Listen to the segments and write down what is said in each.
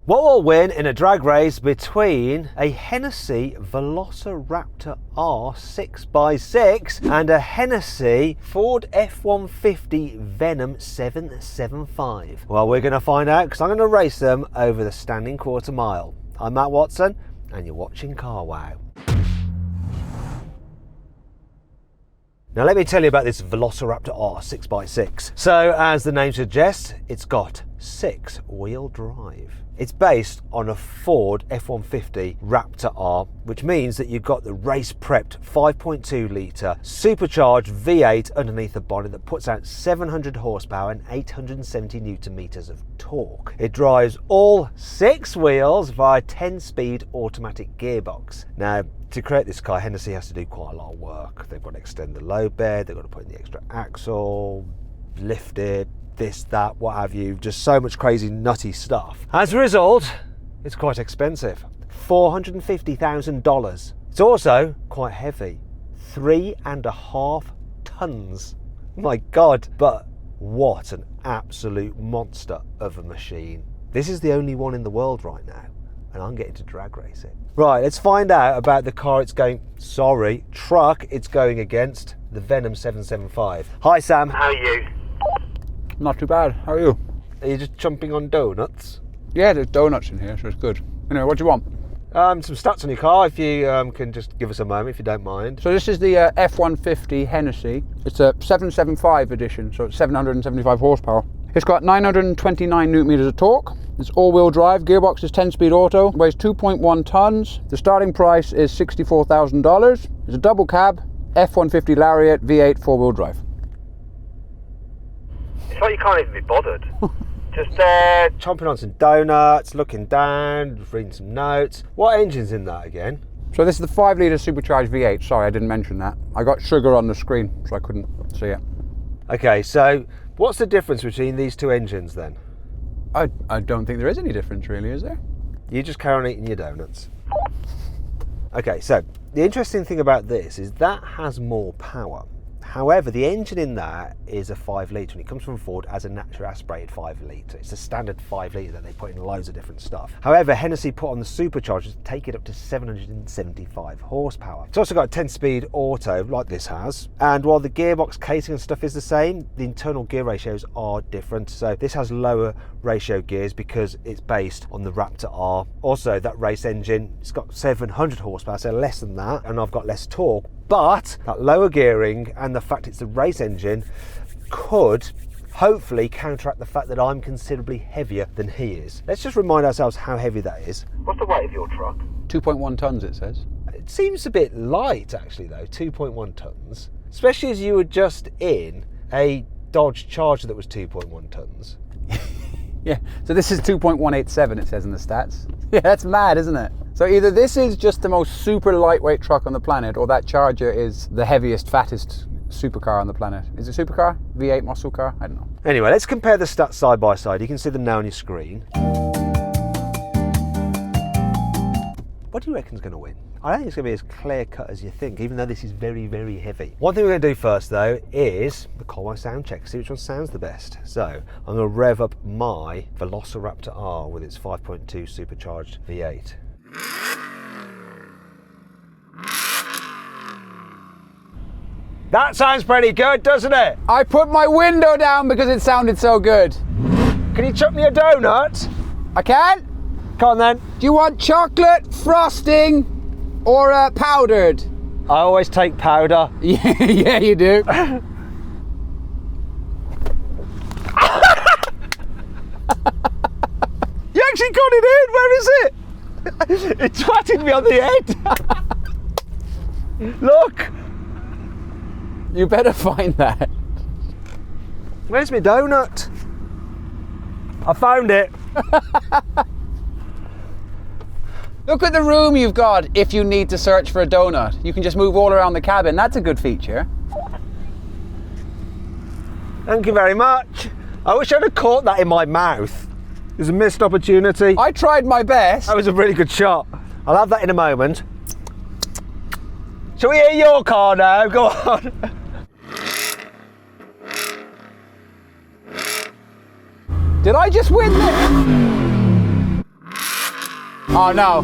What will win in a drag race between a Hennessey Velociraptor R 6x6 and a Hennessey Ford F-150 Venom 775? Well, we're going to find out because I'm going to race them over the standing quarter mile. I'm Matt Watson and you're watching Carwow. Now let me tell you about this Velociraptor R 6x6. So as the name suggests, it's got 6-wheel drive. It's based on a Ford F-150 Raptor R, which means that you've got the race-prepped 5.2 litre supercharged V8 underneath the bonnet that puts out 700 horsepower and 870 newton meters of torque. It drives all 6 wheels via 10-speed automatic gearbox. Now, to create this car, Hennessey has to do quite a lot of work. They've got to extend the load bed, they've got to put in the extra axle, lift it, this, that, what have you, just so much crazy nutty stuff. As a result, it's quite expensive, $450,000. It's also quite heavy, 3.5 tons. My God, but what an absolute monster of a machine. This is the only one in the world right now, and I'm getting to drag race it. Right, let's find out about the car truck it's going against, the Venom 775. Hi Sam. How are you? Not too bad. How are you? Are you just chomping on donuts? Yeah, there's donuts in here, so it's good. Anyway, what do you want? Some stats on your car, if you can just give us a moment, if you don't mind. So this is the F-150 Hennessey. It's a 775 edition, so it's 775 horsepower. It's got 929 newton meters of torque. It's all-wheel drive. Gearbox is 10-speed auto. Weighs 2.1 tons. The starting price is $64,000. It's a double cab F-150 Lariat V8 four-wheel drive. It's like you can't even be bothered. Just chomping on some donuts, looking down, reading some notes. What engine's in that again? So this is the 5 litre supercharged V8. Sorry, I didn't mention that. I got sugar on the screen, so I couldn't see it. Okay, so what's the difference between these two engines then? I don't think there is any difference really, is there? You just carry on eating your donuts. Okay, so the interesting thing about this is that has more power. However, the engine in that is a 5 litre and it comes from Ford as a naturally aspirated 5 litre. It's a standard 5 litre that they put in loads of different stuff. However, Hennessey put on the superchargers to take it up to 775 horsepower. It's also got a 10-speed auto like this has. And while the gearbox casing and stuff is the same, the internal gear ratios are different. So this has lower ratio gears because it's based on the Raptor R. Also, that race engine, it's got 700 horsepower, so less than that. And I've got less torque. But that lower gearing and the fact it's a race engine could hopefully counteract the fact that I'm considerably heavier than he is. Let's just remind ourselves how heavy that is. what's the weight of your truck? 2.1 tons it says. It seems a bit light actually though, 2.1 tons. Especially as you were just in a Dodge Charger that was 2.1 tons. Yeah, so this is 2.187 it says in the stats. Yeah, that's mad, isn't it? So either this is just the most super lightweight truck on the planet, or that Charger is the heaviest, fattest supercar on the planet. Is it supercar? V8 muscle car? I don't know. Anyway, let's compare the stats side by side. You can see them now on your screen. What do you reckon is going to win? I don't think it's going to be as clear cut as you think, even though this is very, very heavy. One thing we're going to do first though is the Carwow sound check, see which one sounds the best. So I'm going to rev up my Velociraptor R with its 5.2 supercharged V8. That sounds pretty good, doesn't it? I put my window down because it sounded so good. Can you chuck me a donut? I can? Come on then. Do you want chocolate, frosting, or powdered? I always take powder. Yeah, you do. You actually got it in, where is it? It twatted me on the head. Look. You better find that. Where's my donut? I found it. Look at the room you've got if you need to search for a donut. You can just move all around the cabin. That's a good feature. Thank you very much. I wish I'd have caught that in my mouth. It was a missed opportunity. I tried my best. That was a really good shot. I'll have that in a moment. Shall we hear your car now? Go on. Did I just win this? Oh no.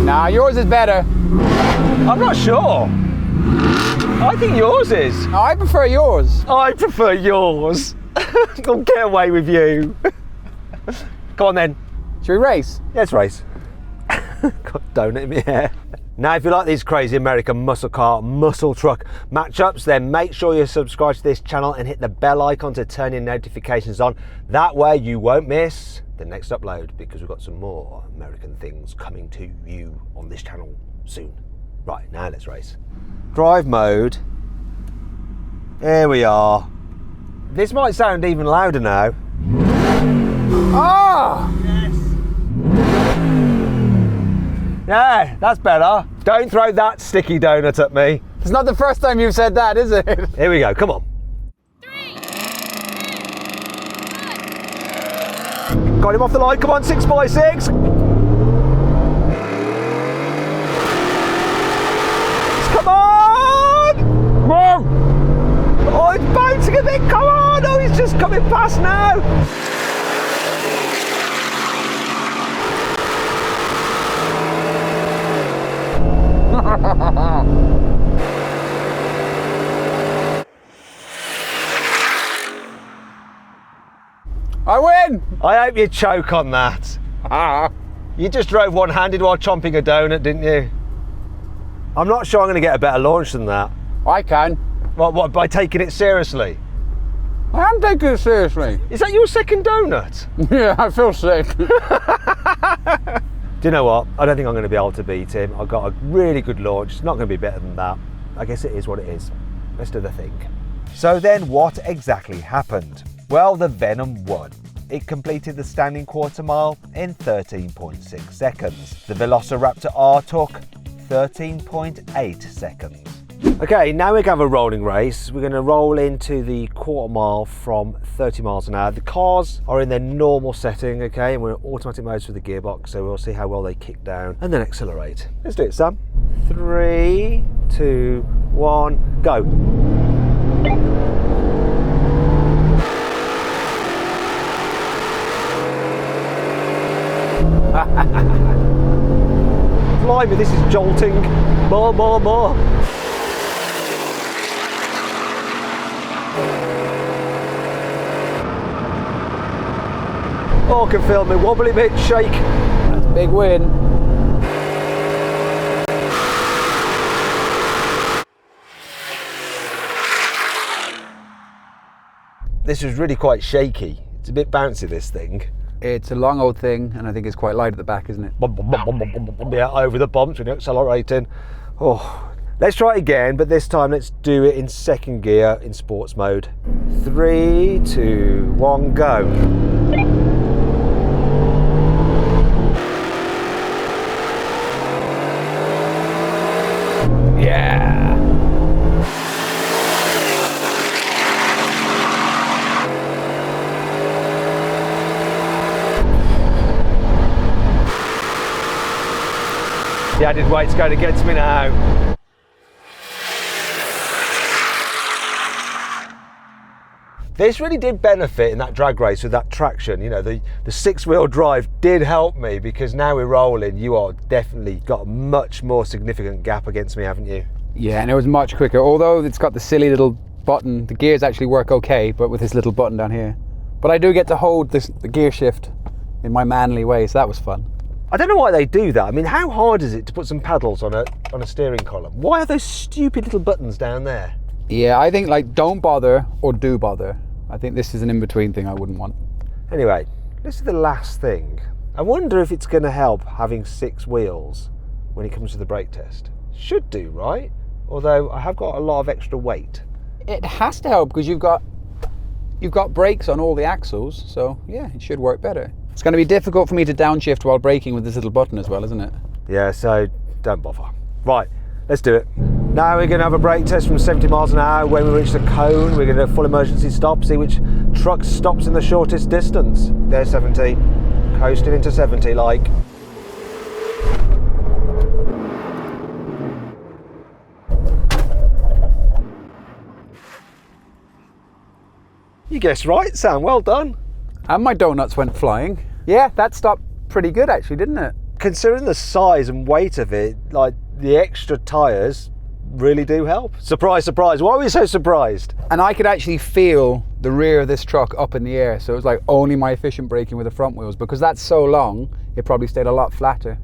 Nah, yours is better. I'm not sure. I think yours is. No, I prefer yours. I prefer yours. I'll get away with you. Come on then. Should we race? Let's race. Got a donut in my hair. Now, if you like these crazy American muscle car, muscle truck matchups, then make sure you subscribe to this channel and hit the bell icon to turn your notifications on. That way you won't miss the next upload, because we've got some more American things coming to you on this channel soon. Right, now let's race. Drive mode. Here we are. This might sound even louder now. Oh! Yeah, that's better. Don't throw that sticky donut at me. It's not the first time you've said that, is it? Here we go, come on. 3, 2, 1. Got him off the line, come on, 6x6. Come on! Whoa! Oh, it's bouncing a bit, come on! Oh, he's just coming past now. I win! I hope you choke on that. You just drove one-handed while chomping a donut, didn't you? I'm not sure I'm going to get a better launch than that. I can. What, by taking it seriously? I am taking it seriously. Is that your second donut? Yeah, I feel sick. Do you know what? I don't think I'm going to be able to beat him. I've got a really good launch. It's not going to be better than that. I guess it is what it is. Let's do the thing. So then what exactly happened? Well, the Venom won. It completed the standing quarter mile in 13.6 seconds. The Velociraptor R took 13.8 seconds. Okay, now we're going to have a rolling race. We're going to roll into the quarter mile from 30 miles an hour. The cars are in their normal setting, okay, and we're in automatic modes for the gearbox, so we'll see how well they kick down and then accelerate. Let's do it, Sam. 3, 2, 1, go. Blimey, this is jolting. More. Oh, I can feel me wobbly bit shake. That's a big win. This is really quite shaky. It's a bit bouncy, this thing. It's a long old thing, and I think it's quite light at the back, isn't it? Yeah, over the bumps when you're accelerating. Oh, let's try it again, but this time let's do it in second gear in sports mode. 3, 2, 1, go. Yeah. The added weight's going against me now. This really did benefit in that drag race with that traction. You know, the 6-wheel drive did help me, because now we're rolling, you are definitely got a much more significant gap against me, haven't you? Yeah, and it was much quicker. Although it's got the silly little button, the gears actually work okay, but with this little button down here. But I do get to hold the gear shift in my manly way, so that was fun. I don't know why they do that. I mean, how hard is it to put some paddles on a steering column? Why are those stupid little buttons down there? Yeah, I think like don't bother or do bother. I think this is an in-between thing I wouldn't want. Anyway, this is the last thing. I wonder if it's going to help having 6 wheels when it comes to the brake test. Should do, right? Although I have got a lot of extra weight. It has to help because you've got brakes on all the axles, so yeah, it should work better. It's going to be difficult for me to downshift while braking with this little button as well, isn't it? Yeah, so don't bother. Right, let's do it. Now we're going to have a brake test from 70 miles an hour. When we reach the cone, we're going to full emergency stop, see which truck stops in the shortest distance. There's 70, coasting into 70 like. You guessed right, Sam, well done. And my donuts went flying. Yeah, that stopped pretty good actually, didn't it? Considering the size and weight of it, like the extra tyres really do help. Surprise, surprise. Why are we so surprised? And I could actually feel the rear of this truck up in the air. So it was like only my efficient braking with the front wheels, because that's so long, it probably stayed a lot flatter.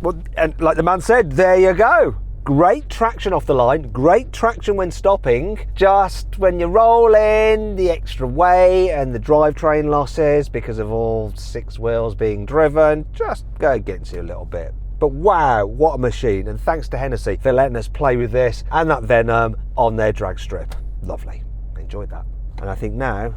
Well, and like the man said, there you go. Great traction off the line, great traction when stopping. Just when you're rolling, the extra weight and the drivetrain losses because of all 6 wheels being driven just go against you a little bit. But wow, what a machine. And thanks to Hennessey for letting us play with this and that Venom on their drag strip. Lovely, enjoyed that. And I think now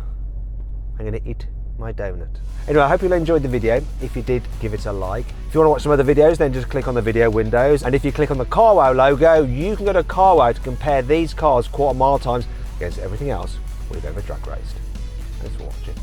I'm gonna eat my donut. Anyway, I hope you enjoyed the video. If you did, give it a like. If you want to watch some other videos, then just click on the video windows. And if you click on the carwow logo, you can go to carwow to compare these cars quarter mile times against everything else we've ever drag raced. Thanks for watching.